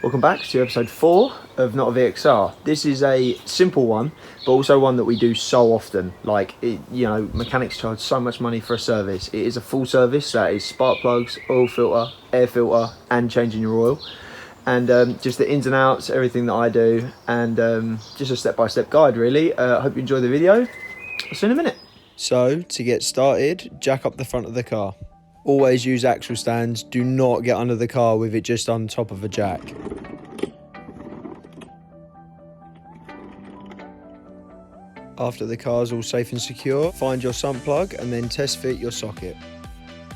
Welcome back to episode 4 of NOTaVXR. This is a simple one, but also one that we do so often. Mechanics charge so much money for a service. It is a full service that is spark plugs, oil filter, air filter, and changing your oil. And just the ins and outs, everything that I do, and just a step-by-step guide really. I hope you enjoy the video. I'll see you in a minute. So, to get started, jack up the front of the car. Always use axle stands. Do not get under the car with it just on top of a jack. After the car's all safe and secure, find your sump plug and then test fit your socket.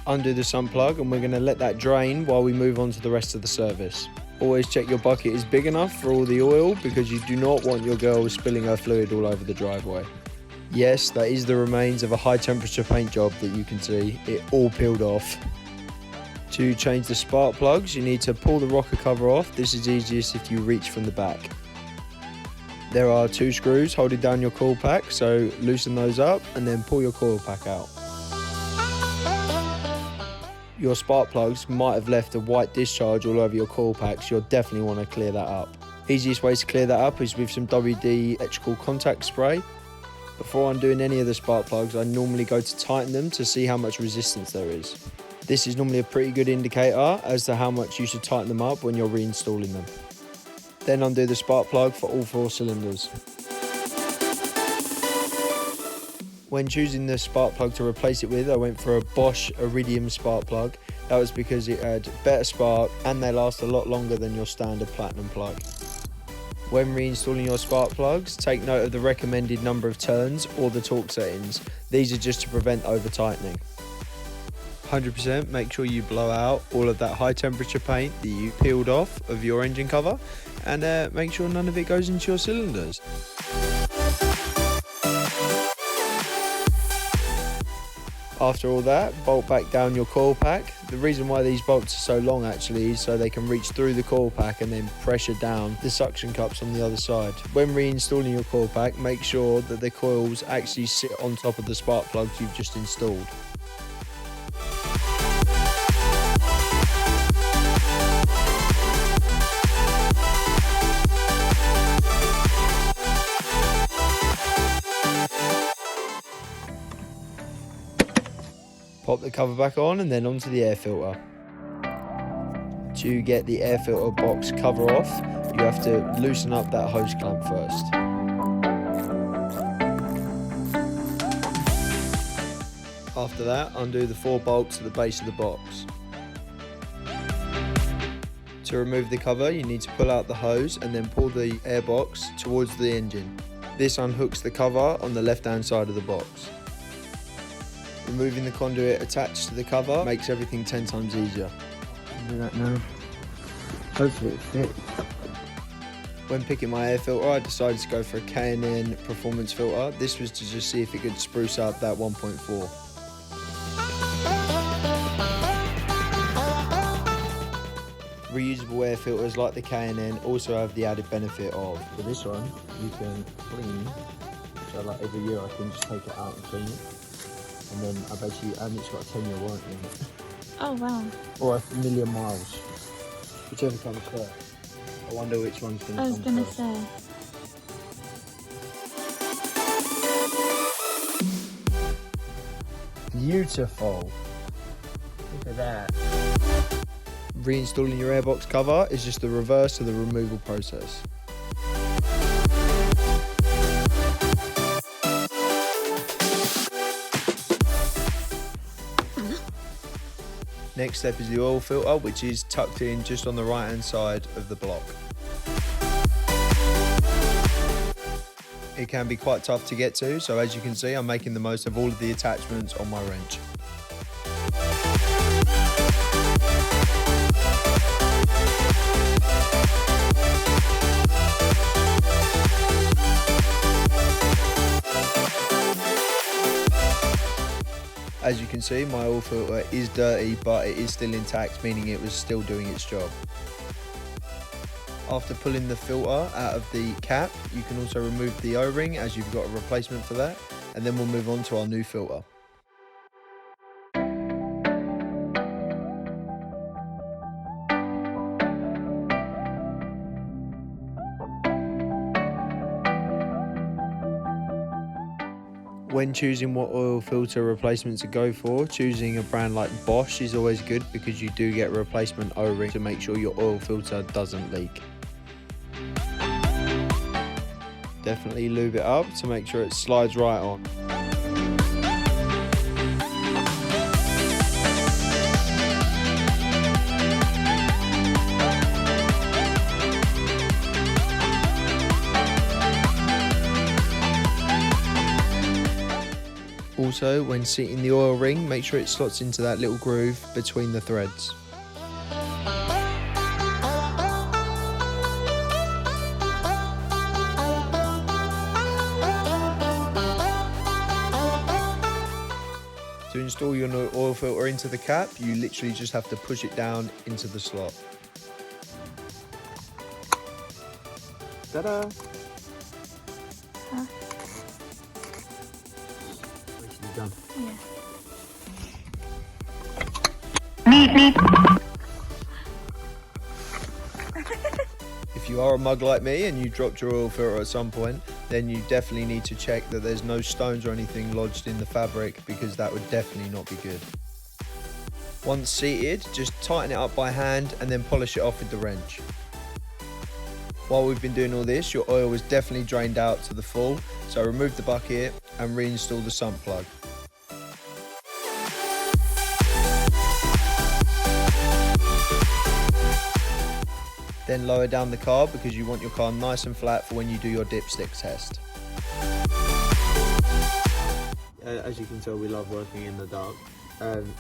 Undo the sump plug and we're going to let that drain while we move on to the rest of the service. Always check your bucket is big enough for all the oil because you do not want your girl spilling her fluid all over the driveway. Yes, that is the remains of a high temperature paint job that you can see. It all peeled off. To change the spark plugs, you need to pull the rocker cover off. This is easiest if you reach from the back. There are 2 screws holding down your coil pack, so loosen those up and then pull your coil pack out. Your spark plugs might have left a white discharge all over your coil pack, so you'll definitely want to clear that up. Easiest way to clear that up is with some WD electrical contact spray. Before undoing any of the spark plugs, I normally go to tighten them to see how much resistance there is. This is normally a pretty good indicator as to how much you should tighten them up when you're reinstalling them. Then undo the spark plug for all 4 cylinders. When choosing the spark plug to replace it with, I went for a Bosch Iridium spark plug. That was because it had better spark and they last a lot longer than your standard platinum plug. When reinstalling your spark plugs, take note of the recommended number of turns or the torque settings. These are just to prevent over tightening. 100% make sure you blow out all of that high temperature paint that you peeled off of your engine cover and make sure none of it goes into your cylinders. After all that, bolt back down your coil pack. The reason why these bolts are so long actually is so they can reach through the coil pack and then pressure down the suction cups on the other side. When reinstalling your coil pack, make sure that the coils actually sit on top of the spark plugs you've just installed. Pop the cover back on and then onto the air filter. To get the air filter box cover off, you have to loosen up that hose clamp first. After that, undo the 4 bolts at the base of the box. To remove the cover, you need to pull out the hose and then pull the air box towards the engine. This unhooks the cover on the left-hand side of the box. Removing the conduit attached to the cover makes everything 10 times easier. Do that now. Hopefully it fits. When picking my air filter, I decided to go for a K&N performance filter. This was to just see if it could spruce up that 1.4. Reusable air filters like the K&N also have the added benefit of, For this one, you can clean. So like every year I can just take it out and clean it. And then I basically, and it's got a 10-year warranty on it. Oh wow. Or 1,000,000 miles. Whichever comes first. I wonder which one's going to I was come gonna first. say. Beautiful. Look at that. Reinstalling your airbox cover is just the reverse of the removal process. Next step is the oil filter, which is tucked in just on the right hand side of the block. It can be quite tough to get to, so as you can see, I'm making the most of all of the attachments on my wrench. As you can see, my oil filter is dirty, but it is still intact, meaning it was still doing its job. After pulling the filter out of the cap, you can also remove the O-ring as you've got a replacement for that, and then we'll move on to our new filter. When choosing what oil filter replacement to go for, choosing a brand like Bosch is always good because you do get a replacement O-ring to make sure your oil filter doesn't leak. Definitely lube it up to make sure it slides right on. Also, when seating the oil ring, make sure it slots into that little groove between the threads. To install your oil filter into the cap, you literally just have to push it down into the slot. Ta-da! Huh? Basically done. Yeah. If you are a mug like me and you dropped your oil filter at some point, then you definitely need to check that there's no stones or anything lodged in the fabric, because that would definitely not be good. Once seated, just tighten it up by hand and then polish it off with the wrench. While we've been doing all this, your oil was definitely drained out to the full, so remove the bucket and reinstall the sump plug. Then lower down the carb because you want your car nice and flat for when you do your dipstick test. As you can tell, we love working in the dark.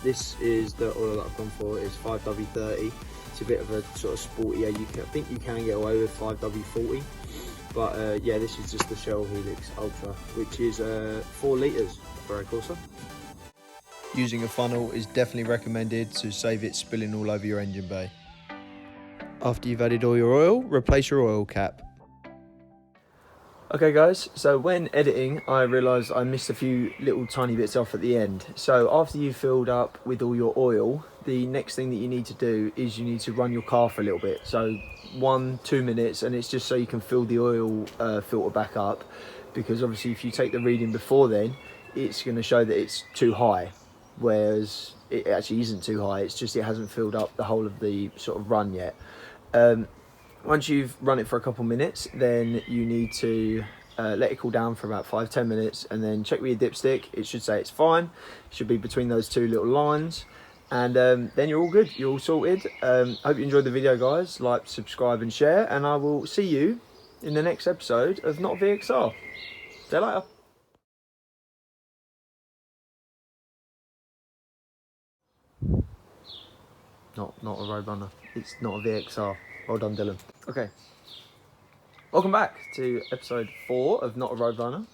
This is the oil that I've gone for. It's 5W30. It's a bit of a sort of sporty. I think you can get away with 5W40, but yeah, this is just the Shell Helix Ultra, which is 4 litres for a Corsa. Using a funnel is definitely recommended to save it spilling all over your engine bay. After you've added all your oil, replace your oil cap. Okay guys, so when editing I realised I missed a few little tiny bits off at the end. So after you've filled up with all your oil, the next thing that you need to do is you need to run your car for a little bit. So 1-2 minutes, and it's just so you can fill the oil filter back up, because obviously if you take the reading before then, it's going to show that it's too high, whereas it actually isn't too high, it's just it hasn't filled up the whole of the sort of run yet. Once you've run it for a couple minutes, then you need to let it cool down for about 5-10 minutes, and then check with your dipstick. It should say it's fine. It should be between those two little lines, and then you're all good, you're all sorted. Hope you enjoyed the video guys. Like, subscribe and share, and I will see you in the next episode of NOTaVXR. See you later. Not a Roadrunner, it's not a VXR. Well done, Dylan. Okay, welcome back to episode 4 of Not a Roadrunner.